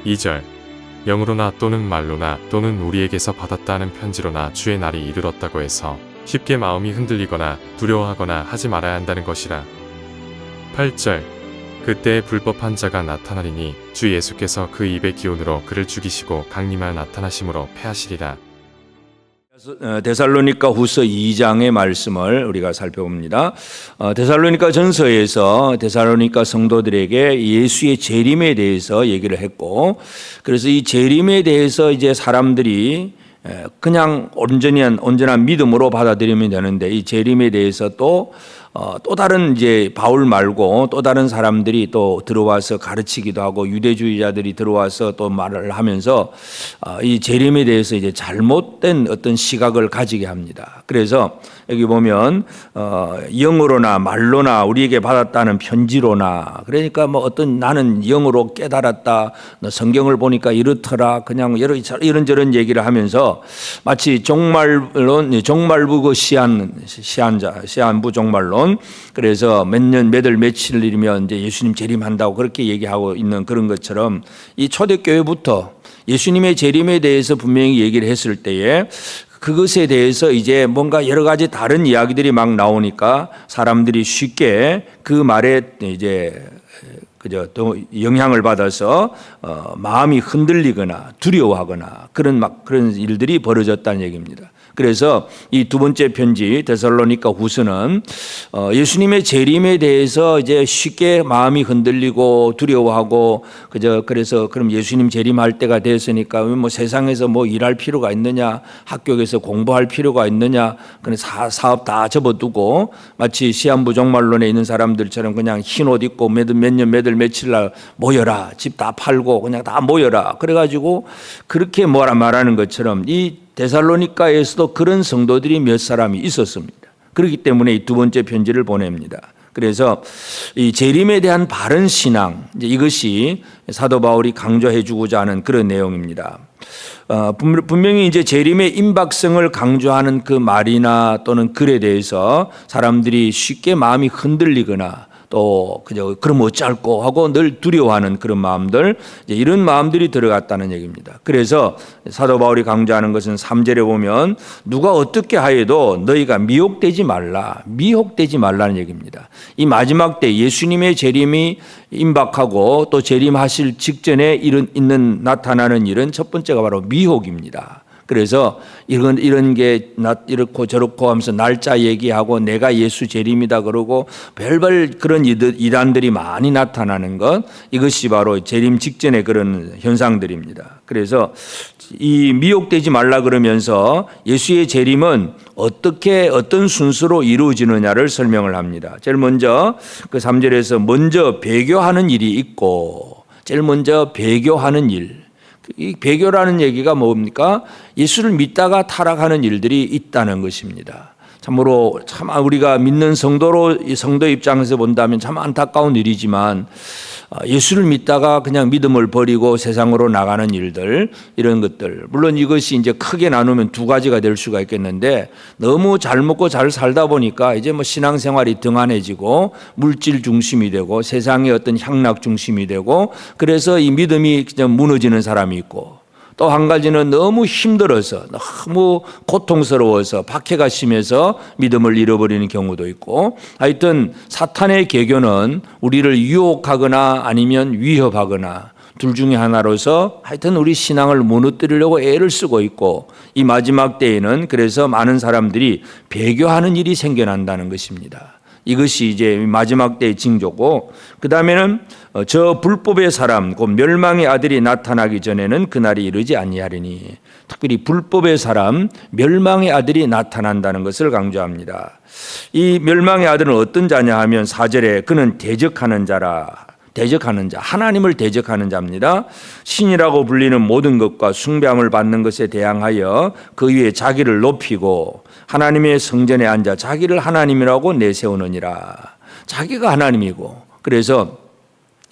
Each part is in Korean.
2절 영으로나 또는 말로나 또는 우리에게서 받았다 하는 편지로나 주의 날이 이르렀다고 해서 쉽게 마음이 흔들리거나 두려워하거나 하지 말아야 한다는 것이라. 8절 그때에 불법한 자가 나타나리니 주 예수께서 그 입의 기운으로 그를 죽이시고 강림하여 나타나심으로 패하시리라. 데살로니가 후서 2장의 말씀을 우리가 살펴봅니다. 데살로니가 전서에서 데살로니가 성도들에게 예수의 재림에 대해서 얘기를 했고, 그래서 이 재림에 대해서 이제 사람들이 그냥 온전한 믿음으로 받아들이면 되는데, 이 재림에 대해서 또 다른 이제 바울 말고 또 다른 사람들이 또 들어와서 가르치기도 하고 유대주의자들이 들어와서 또 말을 하면서 이 재림에 대해서 이제 잘못된 어떤 시각을 가지게 합니다. 그래서 여기 보면 영으로나 말로나 우리에게 받았다는 편지로나, 그러니까 뭐 어떤 나는 영으로 깨달았다, 성경을 보니까 이렇더라, 그냥 이런저런 얘기를 하면서 마치 종말부 시한부 종말론, 그래서 몇 월 며칠이면 이제 예수님 재림한다고 그렇게 얘기하고 있는 그런 것처럼, 이 초대교회부터 예수님의 재림에 대해서 분명히 얘기를 했을 때에 그것에 대해서 이제 뭔가 여러 가지 다른 이야기들이 막 나오니까 사람들이 쉽게 그 말에 이제 또 영향을 받아서 마음이 흔들리거나 두려워하거나 그런 일들이 벌어졌다는 얘기입니다. 그래서 이 두 번째 편지 데살로니가 후서는 예수님의 재림에 대해서 이제 쉽게 마음이 흔들리고 두려워하고 그래서 그럼 예수님 재림할 때가 됐으니까 뭐 세상에서 뭐 일할 필요가 있느냐, 학교에서 공부할 필요가 있느냐, 그냥 사업 다 접어두고 마치 시한부 종말론에 있는 사람들처럼 그냥 흰 옷 입고 몇 월 며칠 날 모여라, 집 다 팔고 그냥 다 모여라, 그래가지고 그렇게 말하는 것처럼 이 데살로니가에서도 그런 성도들이 몇 사람이 있었습니다. 그렇기 때문에 이 두 번째 편지를 보냅니다. 그래서 이 재림에 대한 바른 신앙, 이것이 사도 바울이 강조해 주고자 하는 그런 내용입니다. 분명히 이제 재림의 임박성을 강조하는 그 말이나 또는 글에 대해서 사람들이 쉽게 마음이 흔들리거나 또 그럼 어쩔꼬 하고 늘 두려워하는 그런 마음들, 이런 마음들이 들어갔다는 얘기입니다. 그래서 사도 바울이 강조하는 것은 3절에 보면 누가 어떻게 하여도 너희가 미혹되지 말라는 얘기입니다. 이 마지막 때 예수님의 재림이 임박하고 또 재림하실 직전에 나타나는 일은 첫 번째가 바로 미혹입니다. 그래서 이런 게 이렇고 저렇고 하면서 날짜 얘기하고 내가 예수 재림이다 그러고 별별 그런 이단들이 많이 나타나는 것, 이것이 바로 재림 직전의 그런 현상들입니다. 그래서 이 미혹되지 말라 그러면서 예수의 재림은 어떤 순서로 이루어지느냐를 설명을 합니다. 제일 먼저 그 3절에서 먼저 배교하는 일이 있고, 제일 먼저 배교하는 일. 이 배교라는 얘기가 뭡니까? 예수를 믿다가 타락하는 일들이 있다는 것입니다. 참으로 참 우리가 믿는 성도 입장에서 본다면 참 안타까운 일이지만, 예수를 믿다가 그냥 믿음을 버리고 세상으로 나가는 일들, 이런 것들, 물론 이것이 이제 크게 나누면 두 가지가 될 수가 있겠는데, 너무 잘 먹고 잘 살다 보니까 이제 뭐 신앙생활이 등한해지고 물질 중심이 되고 세상의 어떤 향락 중심이 되고, 그래서 이 믿음이 그냥 무너지는 사람이 있고, 또 한 가지는 너무 힘들어서 너무 고통스러워서 박해가 심해서 믿음을 잃어버리는 경우도 있고, 하여튼 사탄의 계교는 우리를 유혹하거나 아니면 위협하거나 둘 중에 하나로서 하여튼 우리 신앙을 무너뜨리려고 애를 쓰고 있고, 이 마지막 때에는 그래서 많은 사람들이 배교하는 일이 생겨난다는 것입니다. 이것이 이제 마지막 때의 징조고, 그 다음에는 저 불법의 사람 곧 멸망의 아들이 나타나기 전에는 그날이 이르지 아니하리니, 특별히 불법의 사람 멸망의 아들이 나타난다는 것을 강조합니다. 이 멸망의 아들은 어떤 자냐 하면 4절에 그는 대적하는 자라. 대적하는 자, 하나님을 대적하는 자입니다. 신이라고 불리는 모든 것과 숭배함을 받는 것에 대항하여 그 위에 자기를 높이고 하나님의 성전에 앉아 자기를 하나님이라고 내세우느니라. 자기가 하나님이고, 그래서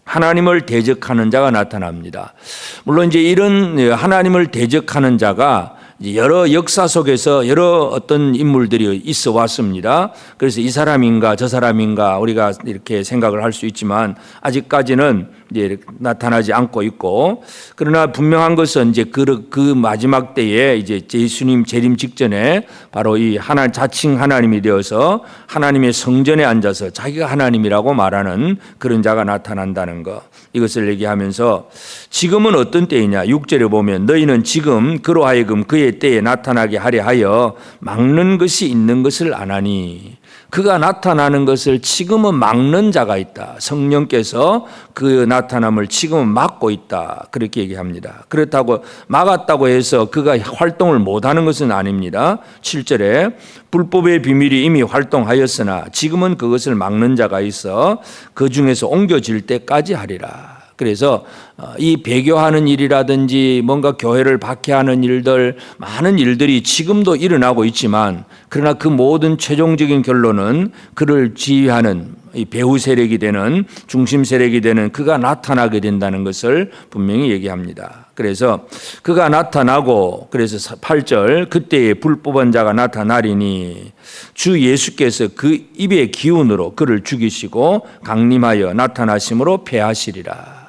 하나님을 대적하는 자가 나타납니다. 물론 이제 이런 하나님을 대적하는 자가 여러 역사 속에서 여러 어떤 인물들이 있어 왔습니다. 그래서 이 사람인가 저 사람인가 우리가 이렇게 생각을 할 수 있지만, 아직까지는 이제 나타나지 않고 있고, 그러나 분명한 것은 이제 그 마지막 때에 이제 예수님 재림 직전에 바로 이 자칭 하나님이 되어서 하나님의 성전에 앉아서 자기가 하나님이라고 말하는 그런 자가 나타난다는 것, 이것을 얘기하면서 지금은 어떤 때이냐 6절에 보면 너희는 지금 그로 하여금 그의 때에 나타나게 하려 하여 막는 것이 있는 것을 아나니, 그가 나타나는 것을 지금은 막는 자가 있다. 성령께서 그 나타남을 지금은 막고 있다. 그렇게 얘기합니다. 그렇다고 막았다고 해서 그가 활동을 못하는 것은 아닙니다. 7절에 불법의 비밀이 이미 활동하였으나 지금은 그것을 막는 자가 있어 그 중에서 옮겨질 때까지 하리라. 그래서 이 배교하는 일이라든지 뭔가 교회를 박해하는 일들, 많은 일들이 지금도 일어나고 있지만, 그러나 그 모든 최종적인 결론은 그를 지휘하는 이 배후 세력이 되는, 중심 세력이 되는 그가 나타나게 된다는 것을 분명히 얘기합니다. 그래서 그가 나타나고, 그래서 8절 그때에 불법한 자가 나타나리니 주 예수께서 그 입의 기운으로 그를 죽이시고 강림하여 나타나심으로 패하시리라.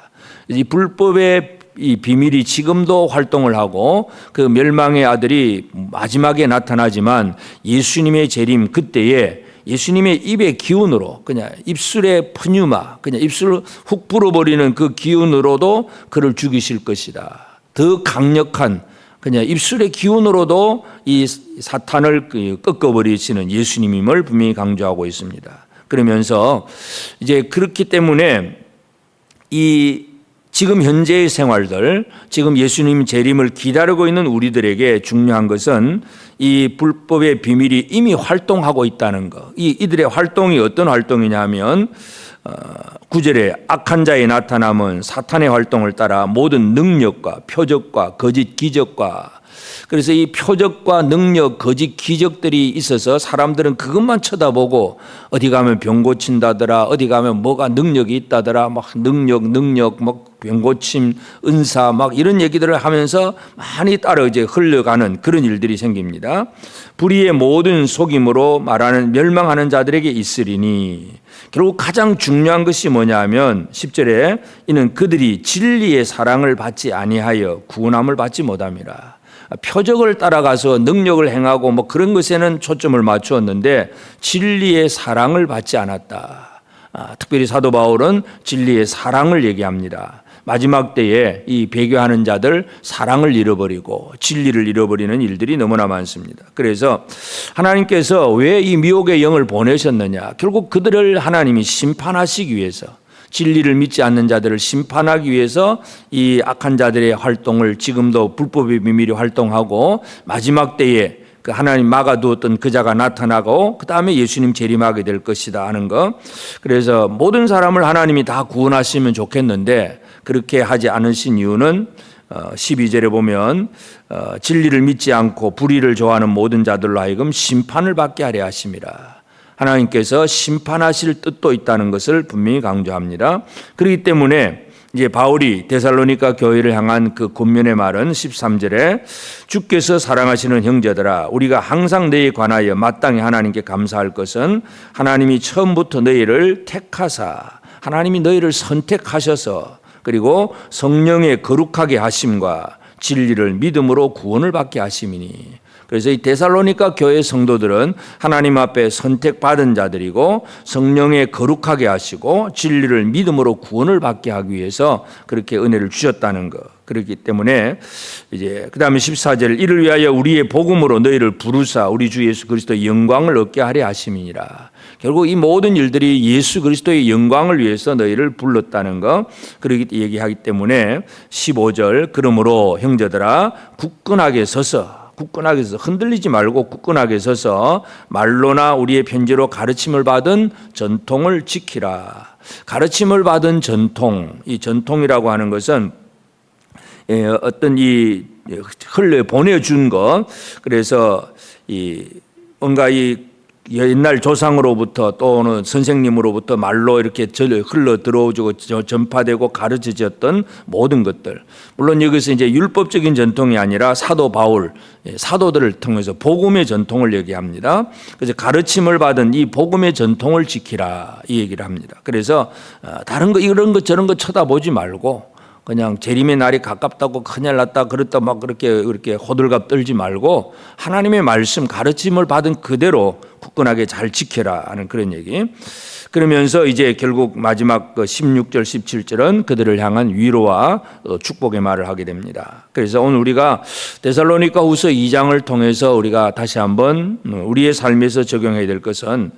이 불법의 이 비밀이 지금도 활동을 하고 그 멸망의 아들이 마지막에 나타나지만 예수님의 재림 그때에 예수님의 입의 기운으로, 그냥 입술의 푸뉴마, 그냥 입술을 훅 불어버리는 그 기운으로도 그를 죽이실 것이다. 더 강력한, 그냥 입술의 기운으로도 이 사탄을 꺾어버리시는 예수님임을 분명히 강조하고 있습니다. 그러면서 이제 그렇기 때문에 이 지금 현재의 생활들, 지금 예수님 재림을 기다리고 있는 우리들에게 중요한 것은 이 불법의 비밀이 이미 활동하고 있다는 것. 이들의 활동이 어떤 활동이냐 하면 9절에 악한 자의 나타남은 사탄의 활동을 따라 모든 능력과 표적과 거짓 기적과, 그래서 이 표적과 능력, 거짓 기적들이 있어서 사람들은 그것만 쳐다보고 어디 가면 병 고친다더라, 어디 가면 뭐가 능력이 있다더라, 막 능력, 막 병 고침, 은사, 막 이런 얘기들을 하면서 많이 따라 이제 흘러가는 그런 일들이 생깁니다. 불의의 모든 속임으로 말하는 멸망하는 자들에게 있으리니, 결국 가장 중요한 것이 뭐냐 하면 10절에 이는 그들이 진리의 사랑을 받지 아니하여 구원함을 받지 못함이라. 표적을 따라가서 능력을 행하고 뭐 그런 것에는 초점을 맞추었는데 진리의 사랑을 받지 않았다. 특별히 사도 바울은 진리의 사랑을 얘기합니다. 마지막 때에 이 배교하는 자들 사랑을 잃어버리고 진리를 잃어버리는 일들이 너무나 많습니다. 그래서 하나님께서 왜 이 미혹의 영을 보내셨느냐? 결국 그들을 하나님이 심판하시기 위해서, 진리를 믿지 않는 자들을 심판하기 위해서 이 악한 자들의 활동을 지금도 불법의 비밀이 활동하고 마지막 때에 그 하나님 막아두었던 그 자가 나타나고 그 다음에 예수님 재림하게 될 것이다 하는 것. 그래서 모든 사람을 하나님이 다 구원하시면 좋겠는데 그렇게 하지 않으신 이유는 12절에 보면 진리를 믿지 않고 불의를 좋아하는 모든 자들로 하여금 심판을 받게 하려 하심이라. 하나님께서 심판하실 뜻도 있다는 것을 분명히 강조합니다. 그렇기 때문에 이제 바울이 데살로니가 교회를 향한 그 권면의 말은 13절에 주께서 사랑하시는 형제들아 우리가 항상 너희에 관하여 마땅히 하나님께 감사할 것은 하나님이 처음부터 너희를 택하사 하나님이 너희를 선택하셔서 그리고 성령의 거룩하게 하심과 진리를 믿음으로 구원을 받게 하심이니. 그래서 이 데살로니가 교회 성도들은 하나님 앞에 선택받은 자들이고 성령의 거룩하게 하시고 진리를 믿음으로 구원을 받게 하기 위해서 그렇게 은혜를 주셨다는 것. 그렇기 때문에 이제 그다음에 14절 이를 위하여 우리의 복음으로 너희를 부르사 우리 주 예수 그리스도의 영광을 얻게 하려 하심이니라. 결국 이 모든 일들이 예수 그리스도의 영광을 위해서 너희를 불렀다는 것. 그렇게 얘기하기 때문에 15절 그러므로 형제들아 굳건하게 서서 흔들리지 말고 굳건하게 서서 말로나 우리의 편지로 가르침을 받은 전통을 지키라. 가르침을 받은 전통, 이 전통이라고 하는 것은 어떤 이 흘려 보내준 것, 그래서 이 뭔가 이 옛날 조상으로부터 또는 선생님으로부터 말로 이렇게 흘러 들어오고 전파되고 가르쳐졌던 모든 것들. 물론 여기서 이제 율법적인 전통이 아니라 사도 바울, 사도들을 통해서 복음의 전통을 얘기합니다. 그래서 가르침을 받은 이 복음의 전통을 지키라 이 얘기를 합니다. 그래서 다른 거 이런 거 저런 거 쳐다보지 말고 그냥 재림의 날이 가깝다고 큰일 났다 그랬다 막 그렇게 호들갑 떨지 말고 하나님의 말씀 가르침을 받은 그대로 굳건하게 잘 지켜라 하는 그런 얘기. 그러면서 이제 결국 마지막 16절 17절은 그들을 향한 위로와 축복의 말을 하게 됩니다. 그래서 오늘 우리가 데살로니가 후서 2장을 통해서 우리가 다시 한번 우리의 삶에서 적용해야 될 것은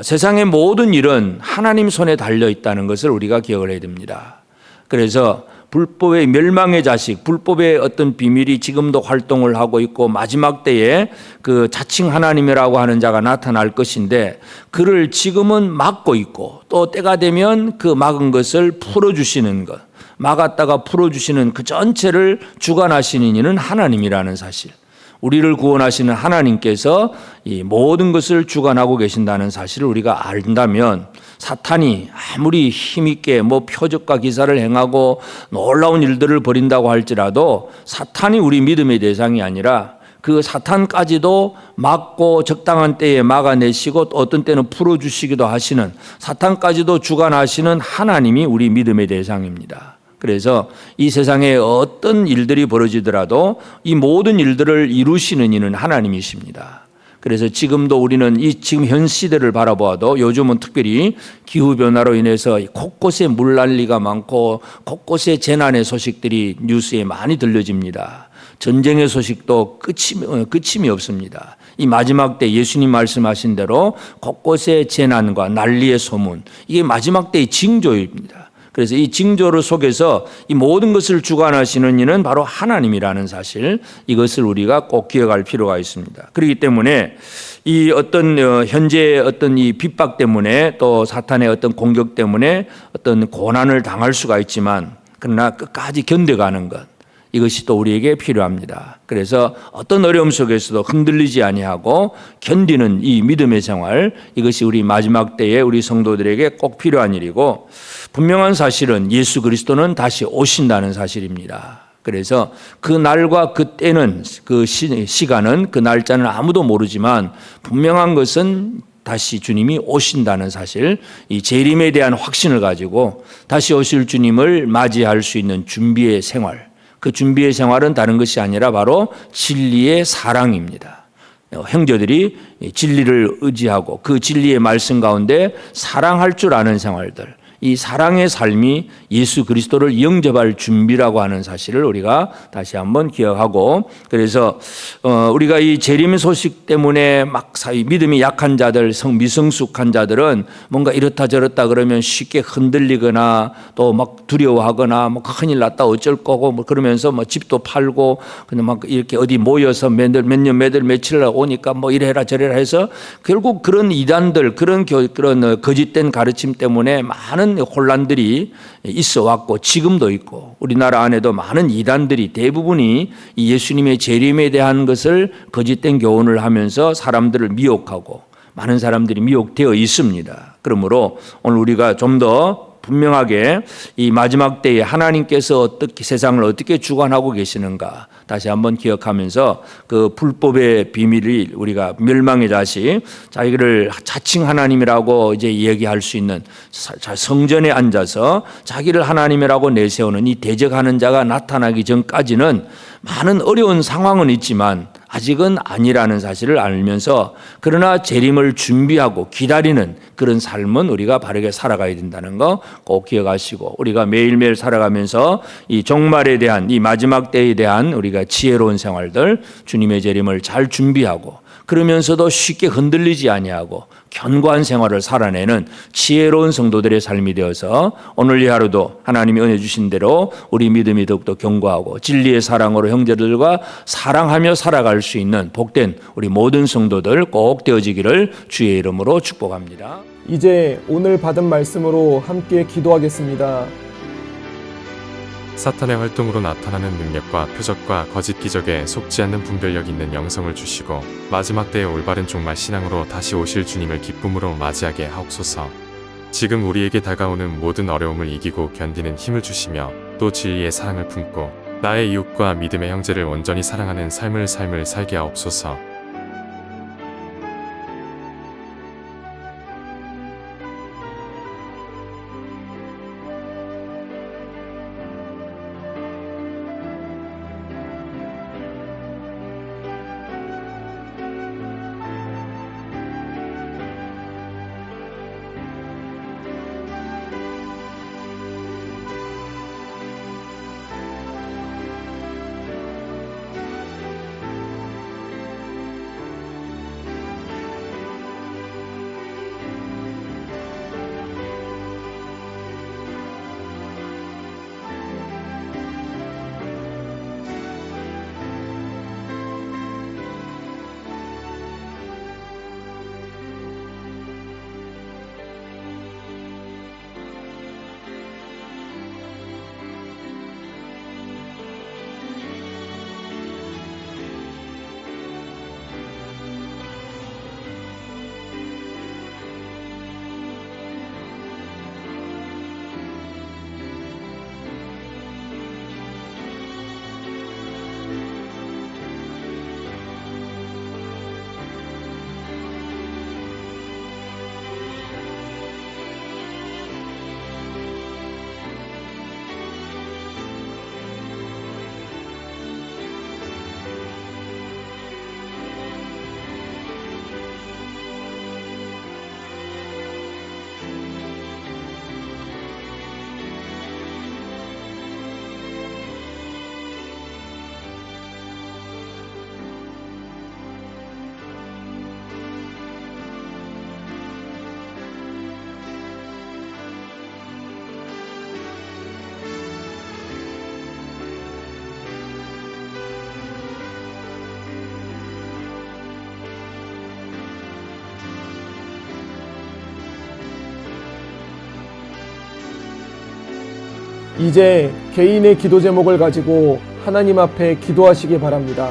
세상의 모든 일은 하나님 손에 달려 있다는 것을 우리가 기억을 해야 됩니다. 그래서 불법의 멸망의 자식, 불법의 어떤 비밀이 지금도 활동을 하고 있고 마지막 때에 그 자칭 하나님이라고 하는 자가 나타날 것인데 그를 지금은 막고 있고 또 때가 되면 그 막은 것을 풀어주시는 것, 막았다가 풀어주시는 그 전체를 주관하시는 이는 하나님이라는 사실. 우리를 구원하시는 하나님께서 이 모든 것을 주관하고 계신다는 사실을 우리가 안다면 사탄이 아무리 힘있게 표적과 기사를 행하고 놀라운 일들을 벌인다고 할지라도 사탄이 우리 믿음의 대상이 아니라 그 사탄까지도 막고 적당한 때에 막아내시고 또 어떤 때는 풀어주시기도 하시는 사탄까지도 주관하시는 하나님이 우리 믿음의 대상입니다. 그래서 이 세상에 어떤 일들이 벌어지더라도 이 모든 일들을 이루시는 이는 하나님이십니다. 그래서 지금도 우리는 이 지금 현 시대를 바라보아도 요즘은 특별히 기후변화로 인해서 곳곳에 물난리가 많고 곳곳에 재난의 소식들이 뉴스에 많이 들려집니다. 전쟁의 소식도 끝임이 없습니다. 이 마지막 때 예수님 말씀하신 대로 곳곳에 재난과 난리의 소문, 이게 마지막 때의 징조입니다. 그래서 이 징조를 속에서 이 모든 것을 주관하시는 이는 바로 하나님이라는 사실, 이것을 우리가 꼭 기억할 필요가 있습니다. 그렇기 때문에 이 어떤 현재의 어떤 이 핍박 때문에 또 사탄의 어떤 공격 때문에 어떤 고난을 당할 수가 있지만 그러나 끝까지 견뎌가는 것, 이것이 또 우리에게 필요합니다. 그래서 어떤 어려움 속에서도 흔들리지 아니하고 견디는 이 믿음의 생활, 이것이 우리 마지막 때에 우리 성도들에게 꼭 필요한 일이고, 분명한 사실은 예수 그리스도는 다시 오신다는 사실입니다. 그래서 그 날과 그 때는, 그 시간은, 그 날짜는 아무도 모르지만 분명한 것은 다시 주님이 오신다는 사실, 이 재림에 대한 확신을 가지고 다시 오실 주님을 맞이할 수 있는 준비의 생활, 그 준비의 생활은 다른 것이 아니라 바로 진리의 사랑입니다. 형제들이 진리를 의지하고 그 진리의 말씀 가운데 사랑할 줄 아는 생활들, 이 사랑의 삶이 예수 그리스도를 영접할 준비라고 하는 사실을 우리가 다시 한번 기억하고, 그래서 우리가 이 재림 소식 때문에 막 믿음이 약한 자들, 미성숙한 자들은 뭔가 이렇다 저렇다 그러면 쉽게 흔들리거나 또 막 두려워하거나 큰일 났다 어쩔 거고 그러면서 집도 팔고 그냥 막 이렇게 어디 모여서 몇 년 며칠 오니까 이래라 저래라 해서 결국 그런 이단들, 그런 거짓된 가르침 때문에 많은 혼란들이 있어 왔고 지금도 있고, 우리나라 안에도 많은 이단들이 대부분이 이 예수님의 재림에 대한 것을 거짓된 교훈을 하면서 사람들을 미혹하고 많은 사람들이 미혹되어 있습니다. 그러므로 오늘 우리가 좀 더 분명하게 이 마지막 때에 하나님께서 어떻게 세상을 어떻게 주관하고 계시는가 다시 한번 기억하면서 그 불법의 비밀이 우리가 멸망의 자식, 자기를 자칭 하나님이라고 이제 얘기할 수 있는 성전에 앉아서 자기를 하나님이라고 내세우는 이 대적하는 자가 나타나기 전까지는 많은 어려운 상황은 있지만 아직은 아니라는 사실을 알면서 그러나 재림을 준비하고 기다리는 그런 삶은 우리가 바르게 살아가야 된다는 거 꼭 기억하시고, 우리가 매일매일 살아가면서 이 종말에 대한, 이 마지막 때에 대한 우리가 지혜로운 생활들, 주님의 재림을 잘 준비하고 그러면서도 쉽게 흔들리지 아니하고 견고한 생활을 살아내는 지혜로운 성도들의 삶이 되어서 오늘 이 하루도 하나님이 은혜 주신 대로 우리 믿음이 더욱더 견고하고 진리의 사랑으로 형제들과 사랑하며 살아갈 수 있는 복된 우리 모든 성도들 꼭 되어지기를 주의 이름으로 축복합니다. 이제 오늘 받은 말씀으로 함께 기도하겠습니다. 사탄의 활동으로 나타나는 능력과 표적과 거짓 기적에 속지 않는 분별력 있는 영성을 주시고 마지막 때의 올바른 종말 신앙으로 다시 오실 주님을 기쁨으로 맞이하게 하옵소서. 지금 우리에게 다가오는 모든 어려움을 이기고 견디는 힘을 주시며 또 진리의 사랑을 품고 나의 이웃과 믿음의 형제를 온전히 사랑하는 삶을 살게 하옵소서. 이제 개인의 기도 제목을 가지고 하나님 앞에 기도하시기 바랍니다.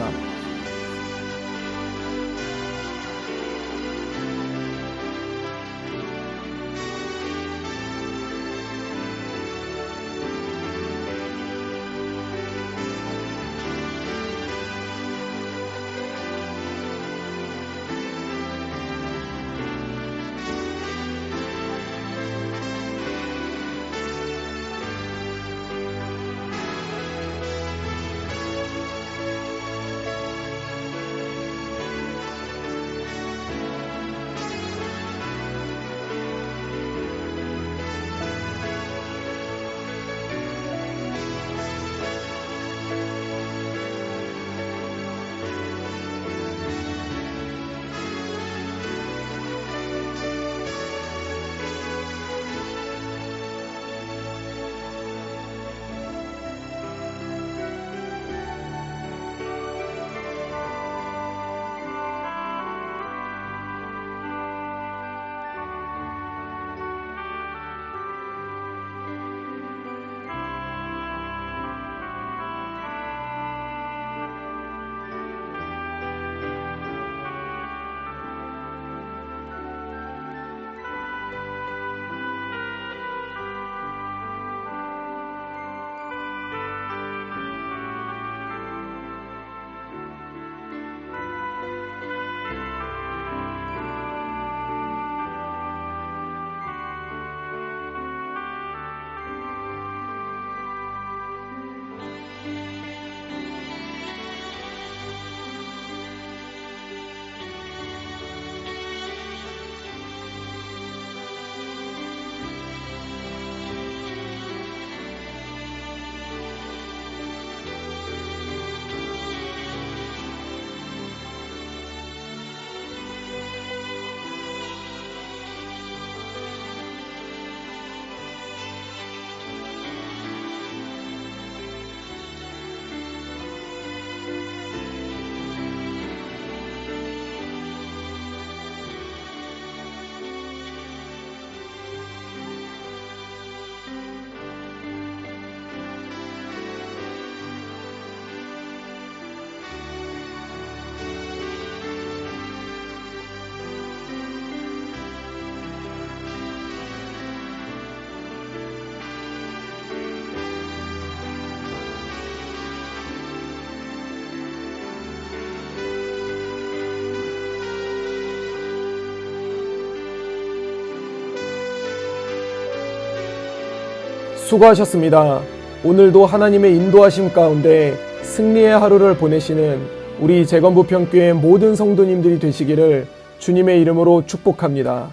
수고하셨습니다. 오늘도 하나님의 인도하심 가운데 승리의 하루를 보내시는 우리 재건부평교회 모든 성도님들이 되시기를 주님의 이름으로 축복합니다.